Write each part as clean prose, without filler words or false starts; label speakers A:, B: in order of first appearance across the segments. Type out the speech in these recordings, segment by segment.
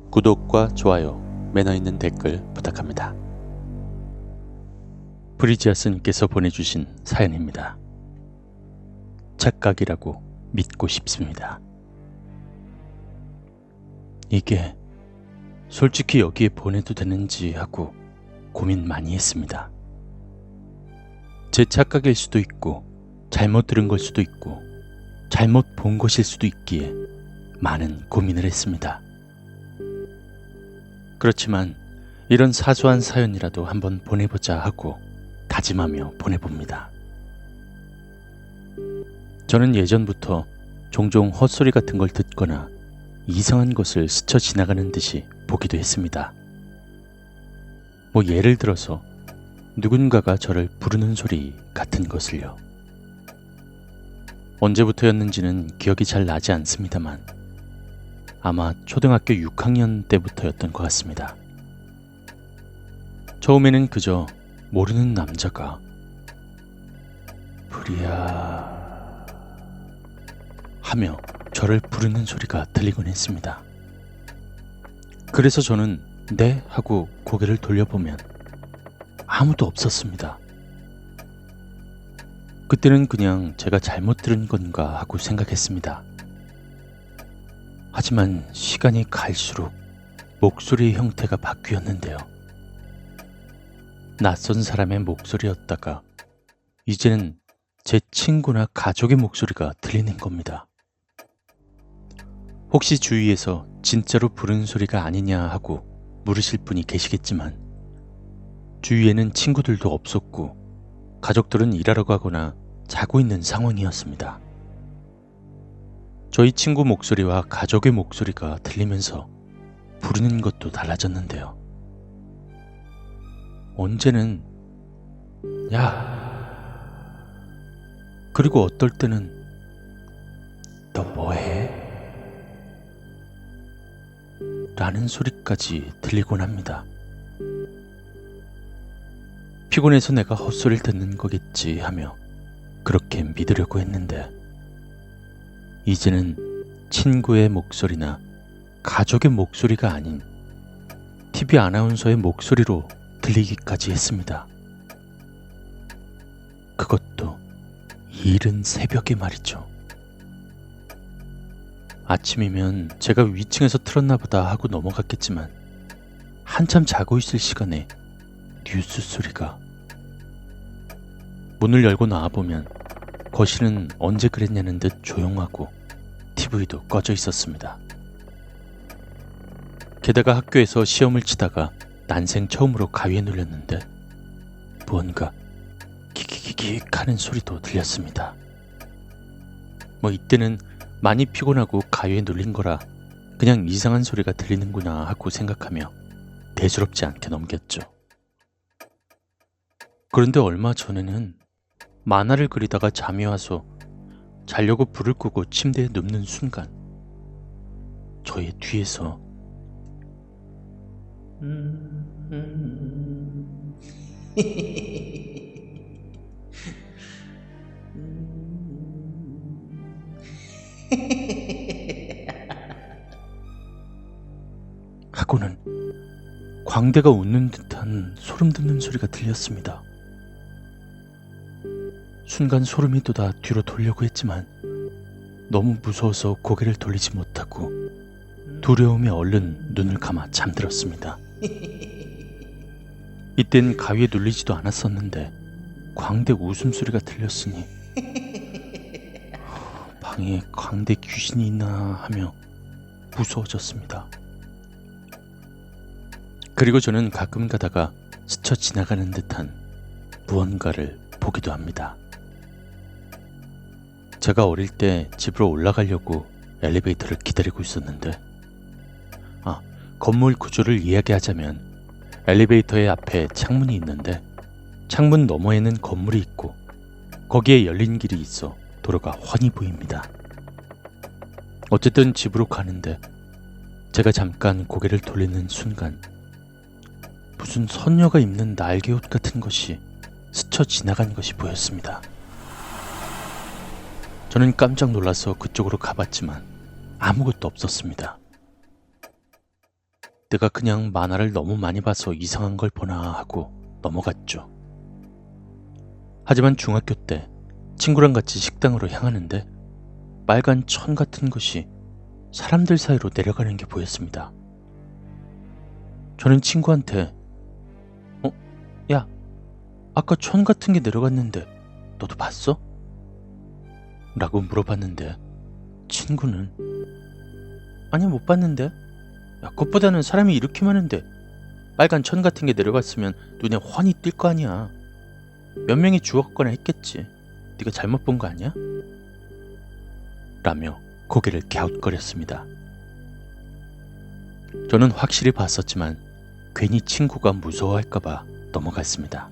A: 구독과 좋아요, 매너 있는 댓글 부탁합니다. 브리지아스님께서 보내주신 사연입니다. 착각이라고 믿고 싶습니다. 이게 솔직히 여기에 보내도 되는지 하고 고민 많이 했습니다. 제 착각일 수도 있고 잘못 들은 걸 수도 있고 잘못 본 것일 수도 있기에 많은 고민을 했습니다. 그렇지만 이런 사소한 사연이라도 한번 보내보자 하고 다짐하며 보내봅니다. 저는 예전부터 종종 헛소리 같은 걸 듣거나 이상한 것을 스쳐 지나가는 듯이 보기도 했습니다. 예를 들어서 누군가가 저를 부르는 소리 같은 것을요. 언제부터였는지는 기억이 잘 나지 않습니다만 아마 초등학교 6학년 때부터였던 것 같습니다. 처음에는 그저 모르는 남자가 브리야 하며 저를 부르는 소리가 들리곤 했습니다. 그래서 저는 네 하고 고개를 돌려보면 아무도 없었습니다. 그때는 그냥 제가 잘못 들은 건가 하고 생각했습니다. 하지만 시간이 갈수록 목소리의 형태가 바뀌었는데요. 낯선 사람의 목소리였다가 이제는 제 친구나 가족의 목소리가 들리는 겁니다. 혹시 주위에서 진짜로 부르는 소리가 아니냐 하고 물으실 분이 계시겠지만 주위에는 친구들도 없었고 가족들은 일하러 가거나 자고 있는 상황이었습니다. 저희 친구 목소리와 가족의 목소리가 들리면서 부르는 것도 달라졌는데요. 언제는 야, 그리고 어떨 때는 너 뭐해? 라는 소리까지 들리곤 합니다. 피곤해서 내가 헛소리를 듣는 거겠지 하며 그렇게 믿으려고 했는데 이제는 친구의 목소리나 가족의 목소리가 아닌 TV 아나운서의 목소리로 들리기까지 했습니다. 그것도 이른 새벽에 말이죠. 아침이면 제가 위층에서 틀었나 보다 하고 넘어갔겠지만 한참 자고 있을 시간에 뉴스 소리가. 문을 열고 나와보면 거실은 언제 그랬냐는 듯 조용하고 TV도 꺼져 있었습니다. 게다가 학교에서 시험을 치다가 난생 처음으로 가위에 눌렸는데 무언가 킥킥킥 하는 소리도 들렸습니다. 이때는 많이 피곤하고 가위에 눌린 거라 그냥 이상한 소리가 들리는구나 하고 생각하며 대수롭지 않게 넘겼죠. 그런데 얼마 전에는 만화를 그리다가 잠이 와서 자려고 불을 끄고 침대에 눕는 순간 저의 뒤에서 하고는 광대가 웃는 듯한 소름 돋는 소리가 들렸습니다. 순간 소름이 돋아 뒤로 돌려고 했지만 너무 무서워서 고개를 돌리지 못하고 두려움에 얼른 눈을 감아 잠들었습니다. 이땐 가위에 눌리지도 않았었는데 광대 웃음소리가 들렸으니 방에 광대 귀신이 있나 하며 무서워졌습니다. 그리고 저는 가끔 가다가 스쳐 지나가는 듯한 무언가를 보기도 합니다. 제가 어릴 때 집으로 올라가려고 엘리베이터를 기다리고 있었는데 건물 구조를 이야기하자면 엘리베이터의 앞에 창문이 있는데 창문 너머에는 건물이 있고 거기에 열린 길이 있어 도로가 훤히 보입니다. 어쨌든 집으로 가는데 제가 잠깐 고개를 돌리는 순간 무슨 선녀가 입는 날개옷 같은 것이 스쳐 지나간 것이 보였습니다. 저는 깜짝 놀라서 그쪽으로 가봤지만 아무것도 없었습니다. 내가 그냥 만화를 너무 많이 봐서 이상한 걸 보나 하고 넘어갔죠. 하지만 중학교 때 친구랑 같이 식당으로 향하는데 빨간 천 같은 것이 사람들 사이로 내려가는 게 보였습니다. 저는 친구한테 야, 아까 천 같은 게 내려갔는데 너도 봤어? 라고 물어봤는데 친구는 아니 못 봤는데 야, 그것보다는 사람이 이렇게 많은데 빨간 천 같은 게 내려갔으면 눈에 훤히 띌 거 아니야. 몇 명이 죽었거나 했겠지. 네가 잘못 본 거 아니야? 라며 고개를 갸웃거렸습니다. 저는 확실히 봤었지만 괜히 친구가 무서워할까봐 넘어갔습니다.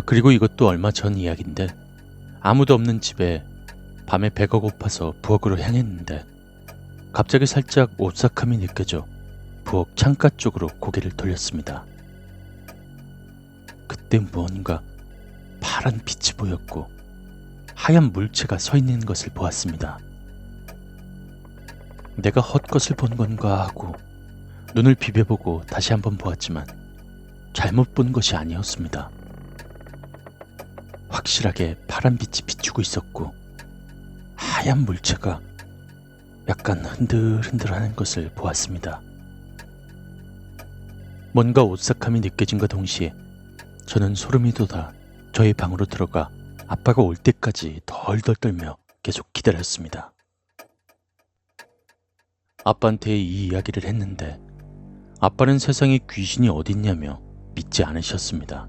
A: 그리고 이것도 얼마 전 이야기인데 아무도 없는 집에 밤에 배가 고파서 부엌으로 향했는데 갑자기 살짝 오싹함이 느껴져 부엌 창가 쪽으로 고개를 돌렸습니다. 그때 무언가 파란 빛이 보였고 하얀 물체가 서 있는 것을 보았습니다. 내가 헛것을 본 건가 하고 눈을 비벼보고 다시 한번 보았지만 잘못 본 것이 아니었습니다. 확실하게 파란 빛이 비추고 있었고 하얀 물체가 약간 흔들흔들하는 것을 보았습니다. 뭔가 오싹함이 느껴진과 동시에 저는 소름이 돋아 저희 방으로 들어가 아빠가 올 때까지 덜덜 떨며 계속 기다렸습니다. 아빠한테 이 이야기를 했는데 아빠는 세상에 귀신이 어딨냐며 믿지 않으셨습니다.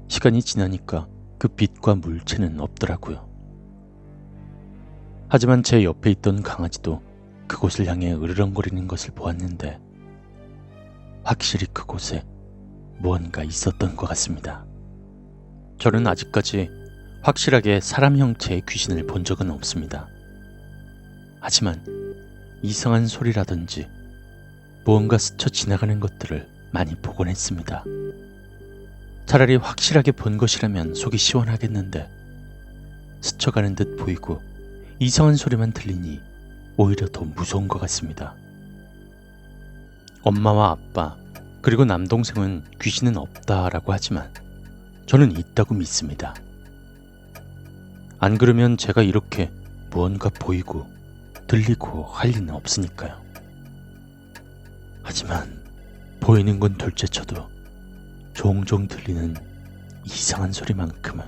A: 시간이 지나니까 그 빛과 물체는 없더라고요. 하지만 제 옆에 있던 강아지도 그곳을 향해 으르렁거리는 것을 보았는데 확실히 그곳에 무언가 있었던 것 같습니다. 저는 아직까지 확실하게 사람 형체의 귀신을 본 적은 없습니다. 하지만 이상한 소리라든지 무언가 스쳐 지나가는 것들을 많이 보곤 했습니다. 차라리 확실하게 본 것이라면 속이 시원하겠는데 스쳐가는 듯 보이고 이상한 소리만 들리니 오히려 더 무서운 것 같습니다. 엄마와 아빠 그리고 남동생은 귀신은 없다라고 하지만 저는 있다고 믿습니다. 안 그러면 제가 이렇게 무언가 보이고 들리고 할 리는 없으니까요. 하지만 보이는 건 둘째쳐도 종종 들리는 이상한 소리만큼은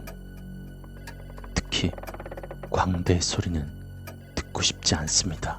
A: 특히 광대의 소리는 듣고 싶지 않습니다.